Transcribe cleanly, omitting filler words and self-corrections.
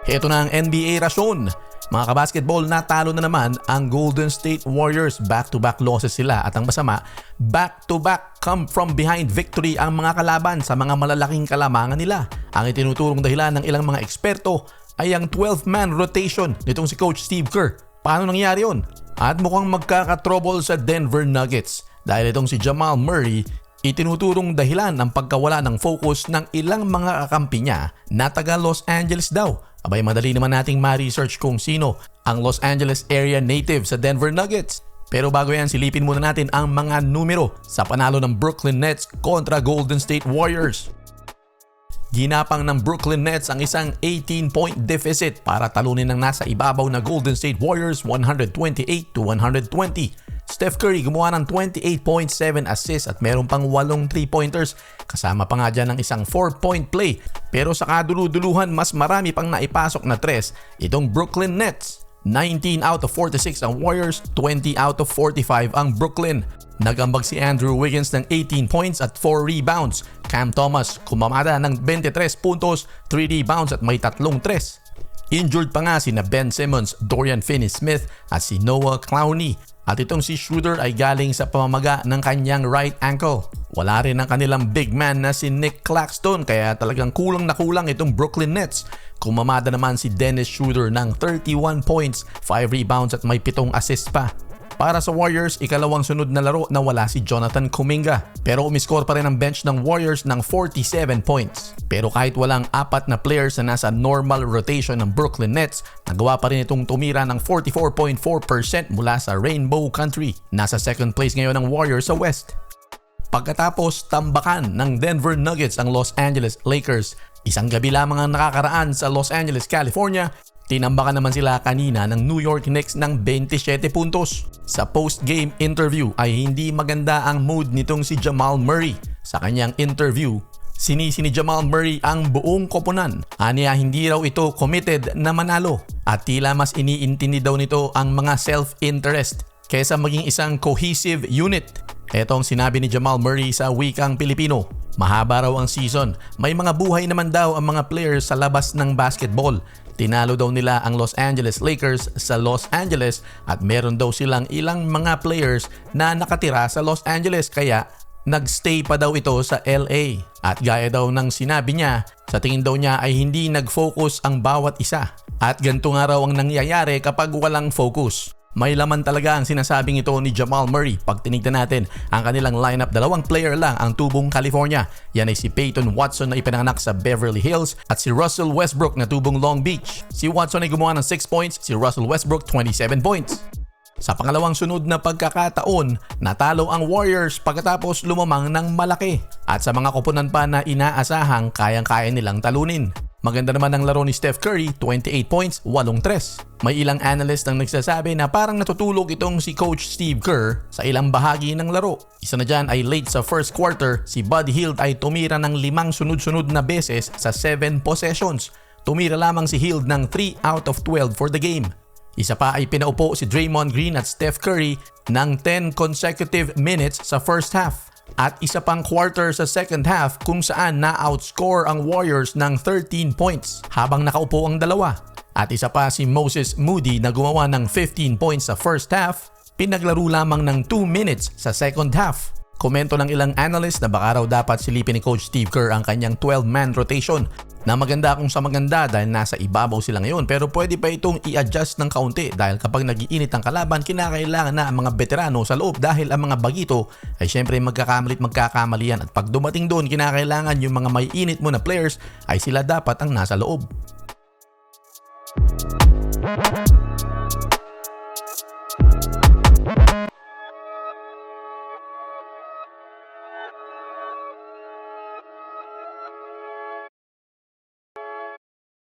Ito na ang NBA rasyon. Mga kabasketball, natalo na naman ang Golden State Warriors. Back-to-back losses sila at ang masama, back-to-back come from behind victory ang mga kalaban sa mga malalaking kalamangan nila. Ang itinuturong dahilan ng ilang mga eksperto ay ang 12-man rotation nitong si Coach Steve Kerr. Paano nangyari yun? At mukhang magkakatrouble sa Denver Nuggets dahil itong si Jamal Murray itinuturong dahilan ng pagkawala ng focus ng ilang mga kakampi niya na taga Los Angeles daw. Abay, madali naman nating ma-research kung sino ang Los Angeles area native sa Denver Nuggets. Pero bago yan, silipin muna natin ang mga numero sa panalo ng Brooklyn Nets kontra Golden State Warriors. Ginapang ng Brooklyn Nets ang isang 18-point deficit para talunin ng nasa ibabaw na Golden State Warriors 128-120. Steph Curry gumawa ng 28.7 assists at meron pang 8 3-pointers. Kasama pa nga dyan ng isang 4-point play. Pero sa kaduluduluhan, mas marami pang naipasok na 3 itong Brooklyn Nets. 19 out of 46 ang Warriors, 20 out of 45 ang Brooklyn. Nagambag si Andrew Wiggins ng 18 points at 4 rebounds. Cam Thomas kumamada ng 23 puntos, 3 rebounds at may 3 3. Injured pa nga sina Ben Simmons, Dorian Finney-Smith at si Noah Clowney. At itong si Schroeder ay galing sa pamamaga ng kanyang right ankle. Wala rin ang kanilang big man na si Nick Claxton kaya talagang kulang na kulang itong Brooklyn Nets. Kumamada naman si Dennis Schroeder ng 31 points, 5 rebounds at may 7 assists pa. Para sa Warriors, ikalawang sunod na laro na wala si Jonathan Kuminga. Pero umiscore pa rin ang bench ng Warriors ng 47 points. Pero kahit walang 4 na players na nasa normal rotation ng Brooklyn Nets, nagawa pa rin itong tumira ng 44.4% mula sa Rainbow Country. Nasa second place ngayon ang Warriors sa West. Pagkatapos tambakan ng Denver Nuggets ang Los Angeles Lakers, isang gabi lamang ang nakakaraan sa Los Angeles, California. Tinambakan naman sila kanina ng New York Knicks ng 27 puntos. Sa post-game interview ay hindi maganda ang mood nitong si Jamal Murray. Sa kanyang interview, sinisi ni Jamal Murray ang buong koponan. Aniya hindi raw ito committed na manalo at tila mas iniintindi daw nito ang mga self-interest kaysa maging isang cohesive unit. Ito ang sinabi ni Jamal Murray sa wikang Pilipino. Mahaba raw ang season. May mga buhay naman daw ang mga players sa labas ng basketball. Tinalo daw nila ang Los Angeles Lakers sa Los Angeles at meron daw silang ilang mga players na nakatira sa Los Angeles kaya nagstay pa daw ito sa LA. At gaya daw ng sinabi niya, sa tingin daw niya ay hindi nag-focus ang bawat isa. At ganito nga raw ang nangyayari kapag walang focus. May laman talaga ang sinasabing ito ni Jamal Murray. Pag tinignan natin ang kanilang lineup, 2 player lang ang tubong California. Yan ay si Peyton Watson na ipinanganak sa Beverly Hills at si Russell Westbrook na tubong Long Beach. Si Watson ay gumawa ng 6 points, si Russell Westbrook 27 points. Sa pangalawang sunod na pagkakataon, natalo ang Warriors pagkatapos lumamang ng malaki. At sa mga koponan pa na inaasahang kayang-kaya nilang talunin. Maganda naman ang laro ni Steph Curry, 28 points, 8 3. May ilang analyst ang nagsasabi na parang natutulog itong si Coach Steve Kerr sa ilang bahagi ng laro. Isa na dyan ay late sa first quarter, si Buddy Hield ay tumira ng 5 sunod-sunod na beses sa 7 possessions. Tumira lamang si Hield ng 3 out of 12 for the game. Isa pa ay pinaupo si Draymond Green at Steph Curry ng 10 consecutive minutes sa first half. At isa pang quarter sa second half kung saan na-outscore ang Warriors ng 13 points habang nakaupo ang dalawa. At isa pa si Moses Moody na gumawa ng 15 points sa first half, pinaglaro lamang ng 2 minutes sa second half. Komento ng ilang analyst na baka raw dapat silipin ni Coach Steve Kerr ang kanyang 12-man rotation na maganda kung sa maganda dahil nasa ibabaw sila ngayon pero pwede pa itong i-adjust ng kaunti dahil kapag nag-iinit ang kalaban kinakailangan na ang mga veterano sa loob dahil ang mga bagito ay syempre magkakamalian at pag dumating doon kinakailangan yung mga may init mo na players ay sila dapat ang nasa loob.